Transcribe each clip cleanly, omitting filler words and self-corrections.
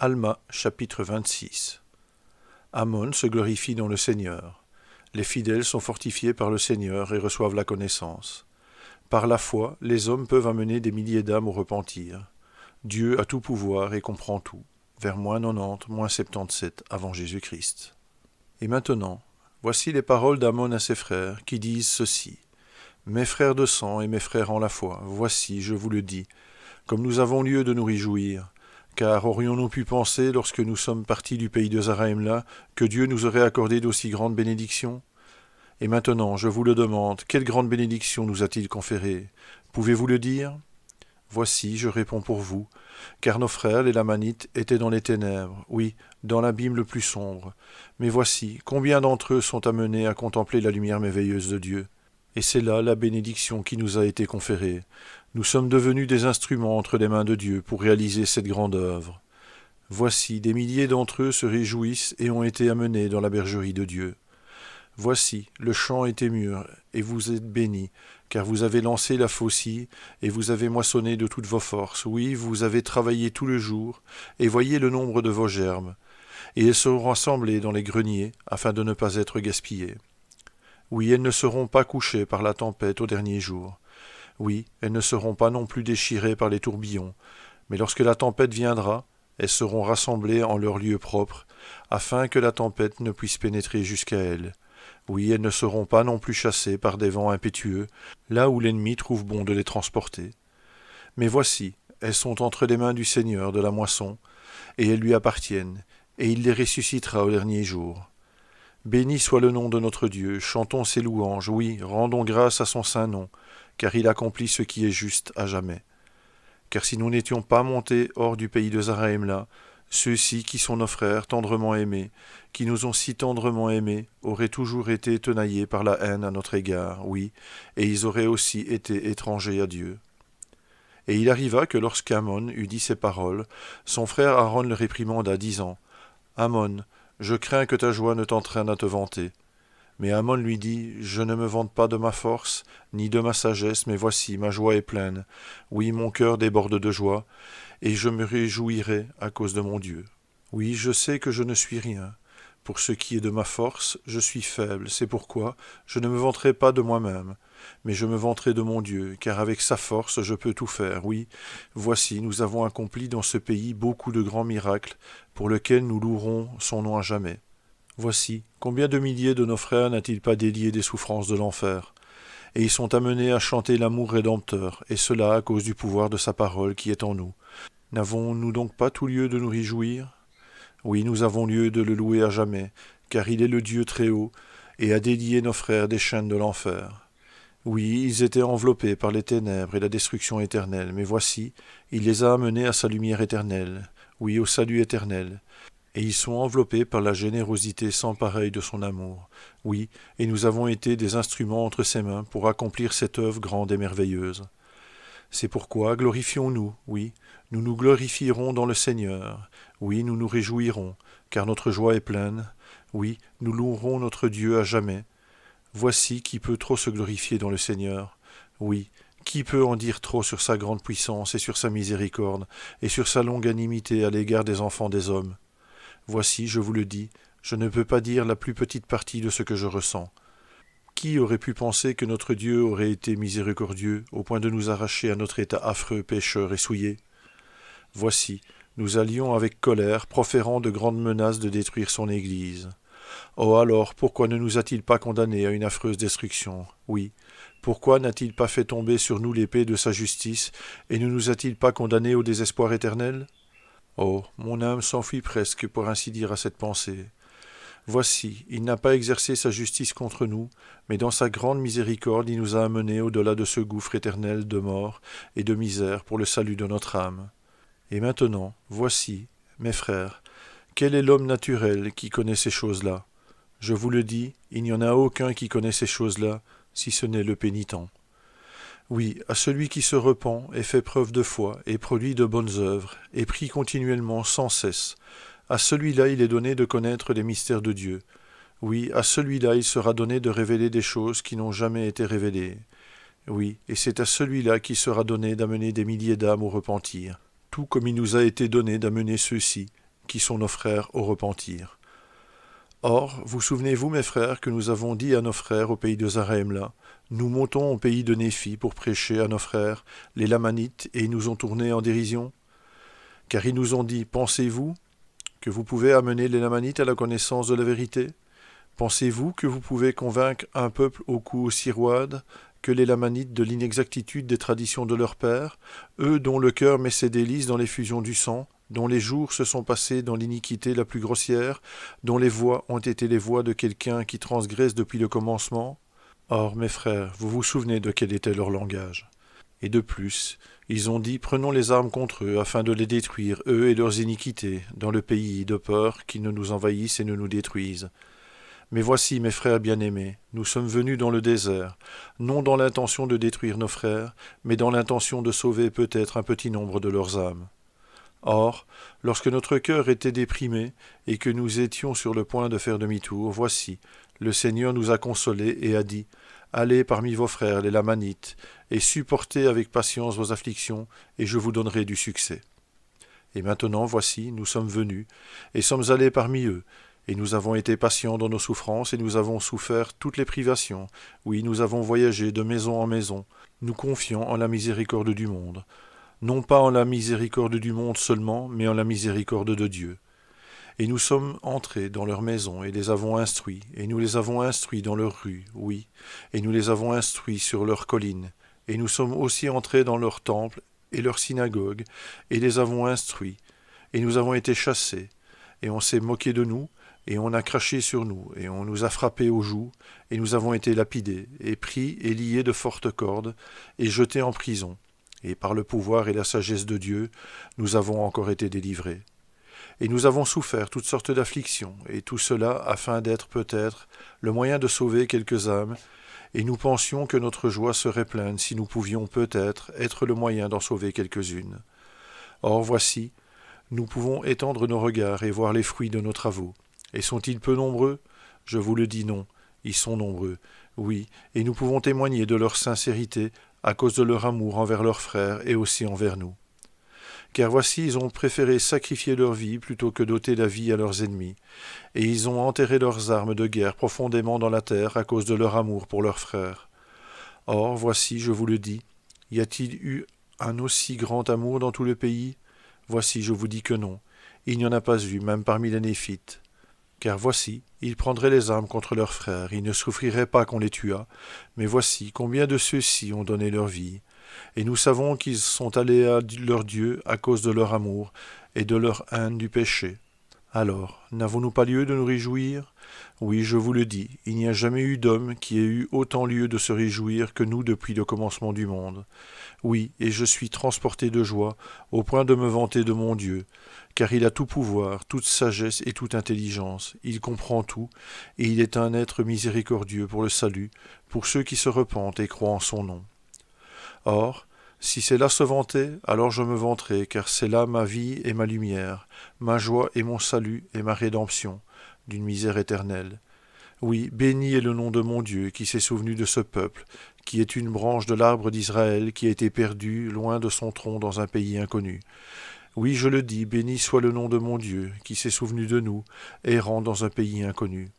Alma, chapitre 26. Ammon se glorifie dans le Seigneur. Les fidèles sont fortifiés par le Seigneur et reçoivent la connaissance. Par la foi, les hommes peuvent amener des milliers d'âmes au repentir. Dieu a tout pouvoir et comprend tout. Vers -90, -77 avant Jésus-Christ. Et maintenant, voici les paroles d'Ammon à ses frères qui disent ceci. Mes frères de sang et mes frères en la foi, voici, je vous le dis, comme nous avons lieu de nous réjouir. Car aurions-nous pu penser, lorsque nous sommes partis du pays de Zarahemla, que Dieu nous aurait accordé d'aussi grandes bénédictions ? Et maintenant, je vous le demande, quelle grande bénédiction nous a-t-il conférée ? Pouvez-vous le dire ? Voici, je réponds pour vous, car nos frères, les Lamanites, étaient dans les ténèbres, oui, dans l'abîme le plus sombre. Mais voici, combien d'entre eux sont amenés à contempler la lumière merveilleuse de Dieu ? Et c'est là la bénédiction qui nous a été conférée. Nous sommes devenus des instruments entre les mains de Dieu pour réaliser cette grande œuvre. Voici, des milliers d'entre eux se réjouissent et ont été amenés dans la bergerie de Dieu. Voici, le champ était mûr, et vous êtes bénis, car vous avez lancé la faucille, et vous avez moissonné de toutes vos forces. Oui, vous avez travaillé tout le jour, et voyez le nombre de vos gerbes. Et elles seront rassemblées dans les greniers, afin de ne pas être gaspillées. Oui, elles ne seront pas couchées par la tempête au dernier jour. Oui, elles ne seront pas non plus déchirées par les tourbillons, mais lorsque la tempête viendra, elles seront rassemblées en leur lieu propre, afin que la tempête ne puisse pénétrer jusqu'à elles. Oui, elles ne seront pas non plus chassées par des vents impétueux, là où l'ennemi trouve bon de les transporter. Mais voici, elles sont entre les mains du Seigneur de la moisson, et elles lui appartiennent, et il les ressuscitera au dernier jour. Béni soit le nom de notre Dieu, chantons ses louanges, oui, rendons grâce à son saint nom, car il accomplit ce qui est juste à jamais. Car si nous n'étions pas montés hors du pays de Zarahemla, ceux-ci qui sont nos frères tendrement aimés, qui nous ont si tendrement aimés, auraient toujours été tenaillés par la haine à notre égard, oui, et ils auraient aussi été étrangers à Dieu. Et il arriva que lorsqu'Ammon eut dit ces paroles, son frère Aaron le réprimanda, disant « Ammon, je crains que ta joie ne t'entraîne à te vanter. » Mais Ammon lui dit « Je ne me vante pas de ma force, ni de ma sagesse, mais voici, ma joie est pleine. Oui, mon cœur déborde de joie, et je me réjouirai à cause de mon Dieu. Oui, je sais que je ne suis rien. Pour ce qui est de ma force, je suis faible, c'est pourquoi je ne me vanterai pas de moi-même, mais je me vanterai de mon Dieu, car avec sa force je peux tout faire. Oui, voici, nous avons accompli dans ce pays beaucoup de grands miracles, pour lesquels nous louerons son nom à jamais. Voici, combien de milliers de nos frères n'a-t-il pas délié des souffrances de l'enfer ? Et ils sont amenés à chanter l'amour rédempteur, et cela à cause du pouvoir de sa parole qui est en nous. N'avons-nous donc pas tout lieu de nous réjouir ? Oui, nous avons lieu de le louer à jamais, car il est le Dieu très haut, et a délié nos frères des chaînes de l'enfer. Oui, ils étaient enveloppés par les ténèbres et la destruction éternelle, mais voici, il les a amenés à sa lumière éternelle, oui, au salut éternel. Et ils sont enveloppés par la générosité sans pareille de son amour. Oui, et nous avons été des instruments entre ses mains pour accomplir cette œuvre grande et merveilleuse. C'est pourquoi glorifions-nous, oui, nous nous glorifierons dans le Seigneur. Oui, nous nous réjouirons, car notre joie est pleine. Oui, nous louerons notre Dieu à jamais. Voici qui peut trop se glorifier dans le Seigneur. Oui, qui peut en dire trop sur sa grande puissance et sur sa miséricorde, et sur sa longanimité à l'égard des enfants des hommes. Voici, je vous le dis, je ne peux pas dire la plus petite partie de ce que je ressens. Qui aurait pu penser que notre Dieu aurait été miséricordieux au point de nous arracher à notre état affreux, pécheurs et souillés ? Voici, nous allions avec colère, proférant de grandes menaces de détruire son Église. Oh alors, pourquoi ne nous a-t-il pas condamnés à une affreuse destruction ? Oui, pourquoi n'a-t-il pas fait tomber sur nous l'épée de sa justice, et ne nous a-t-il pas condamnés au désespoir éternel ? Oh, mon âme s'enfuit presque, pour ainsi dire, à cette pensée. Voici, il n'a pas exercé sa justice contre nous, mais dans sa grande miséricorde, il nous a amenés au-delà de ce gouffre éternel de mort et de misère pour le salut de notre âme. Et maintenant, voici, mes frères, quel est l'homme naturel qui connaît ces choses-là ? Je vous le dis, il n'y en a aucun qui connaît ces choses-là, si ce n'est le pénitent. Oui, à celui qui se repent et fait preuve de foi et produit de bonnes œuvres et prie continuellement sans cesse, à celui-là il est donné de connaître les mystères de Dieu. Oui, à celui-là il sera donné de révéler des choses qui n'ont jamais été révélées. Oui, et c'est à celui-là qu'il sera donné d'amener des milliers d'âmes au repentir, tout comme il nous a été donné d'amener ceux-ci, qui sont nos frères, au repentir. Or, vous souvenez-vous, mes frères, que nous avons dit à nos frères au pays de Zarahemla, nous montons au pays de Néphi pour prêcher à nos frères, les Lamanites, et ils nous ont tournés en dérision? Car ils nous ont dit, pensez-vous que vous pouvez amener les Lamanites à la connaissance de la vérité? Pensez-vous que vous pouvez convaincre un peuple au cou aussi roide que les Lamanites de l'inexactitude des traditions de leurs pères, eux dont le cœur met ses délices dans l'effusion du sang, dont les jours se sont passés dans l'iniquité la plus grossière, dont les voix ont été les voix de quelqu'un qui transgresse depuis le commencement? Or, mes frères, vous vous souvenez de quel était leur langage. Et de plus, ils ont dit, prenons les armes contre eux, afin de les détruire, eux et leurs iniquités, dans le pays, de peur qu'ils ne nous envahissent et ne nous détruisent. Mais voici, mes frères bien-aimés, nous sommes venus dans le désert, non dans l'intention de détruire nos frères, mais dans l'intention de sauver peut-être un petit nombre de leurs âmes. Or, lorsque notre cœur était déprimé et que nous étions sur le point de faire demi-tour, voici, le Seigneur nous a consolés et a dit, « Allez parmi vos frères, les Lamanites, et supportez avec patience vos afflictions, et je vous donnerai du succès. » Et maintenant, voici, nous sommes venus, et sommes allés parmi eux, et nous avons été patients dans nos souffrances, et nous avons souffert toutes les privations. Oui, nous avons voyagé de maison en maison, nous confiant en la miséricorde du monde. Non pas en la miséricorde du monde seulement, mais en la miséricorde de Dieu. Et nous sommes entrés dans leurs maisons, et les avons instruits, et nous les avons instruits dans leurs rues, oui, et nous les avons instruits sur leurs collines, et nous sommes aussi entrés dans leurs temples et leurs synagogues, et les avons instruits, et nous avons été chassés, et on s'est moqué de nous, et on a craché sur nous, et on nous a frappés aux joues, et nous avons été lapidés, et pris et liés de fortes cordes, et jetés en prison. Et par le pouvoir et la sagesse de Dieu, nous avons encore été délivrés. Et nous avons souffert toutes sortes d'afflictions, et tout cela afin d'être peut-être le moyen de sauver quelques âmes, et nous pensions que notre joie serait pleine si nous pouvions peut-être être le moyen d'en sauver quelques-unes. Or voici, nous pouvons étendre nos regards et voir les fruits de nos travaux. Et sont-ils peu nombreux? Je vous le dis non, ils sont nombreux, oui, et nous pouvons témoigner de leur sincérité à cause de leur amour envers leurs frères et aussi envers nous. Car voici, ils ont préféré sacrifier leur vie plutôt que d'ôter la vie à leurs ennemis, et ils ont enterré leurs armes de guerre profondément dans la terre à cause de leur amour pour leurs frères. Or, voici, je vous le dis, y a-t-il eu un aussi grand amour dans tout le pays? Voici, je vous dis que non, il n'y en a pas eu, même parmi les Néphites. Car voici, ils prendraient les armes contre leurs frères, ils ne souffriraient pas qu'on les tuât, mais voici combien de ceux-ci ont donné leur vie. Et nous savons qu'ils sont allés à leur Dieu à cause de leur amour et de leur haine du péché. Alors, n'avons-nous pas lieu de nous réjouir? Oui, je vous le dis, il n'y a jamais eu d'homme qui ait eu autant lieu de se réjouir que nous depuis le commencement du monde. Oui, et je suis transporté de joie, au point de me vanter de mon Dieu, car il a tout pouvoir, toute sagesse et toute intelligence, il comprend tout, et il est un être miséricordieux pour le salut, pour ceux qui se repentent et croient en son nom. Or, si c'est là se vanter, alors je me vanterai, car c'est là ma vie et ma lumière, ma joie et mon salut et ma rédemption, d'une misère éternelle. Oui, béni est le nom de mon Dieu, qui s'est souvenu de ce peuple, qui est une branche de l'arbre d'Israël, qui a été perdu loin de son tronc dans un pays inconnu. Oui, je le dis, béni soit le nom de mon Dieu, qui s'est souvenu de nous, errant dans un pays inconnu.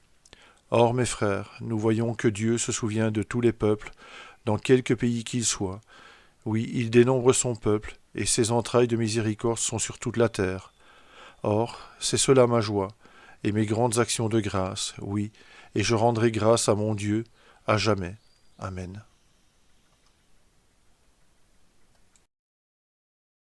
Or, mes frères, nous voyons que Dieu se souvient de tous les peuples, dans quelque pays qu'il soit. Oui, il dénombre son peuple, et ses entrailles de miséricorde sont sur toute la terre. Or, c'est cela ma joie, et mes grandes actions de grâce, oui, et je rendrai grâce à mon Dieu à jamais. Amen.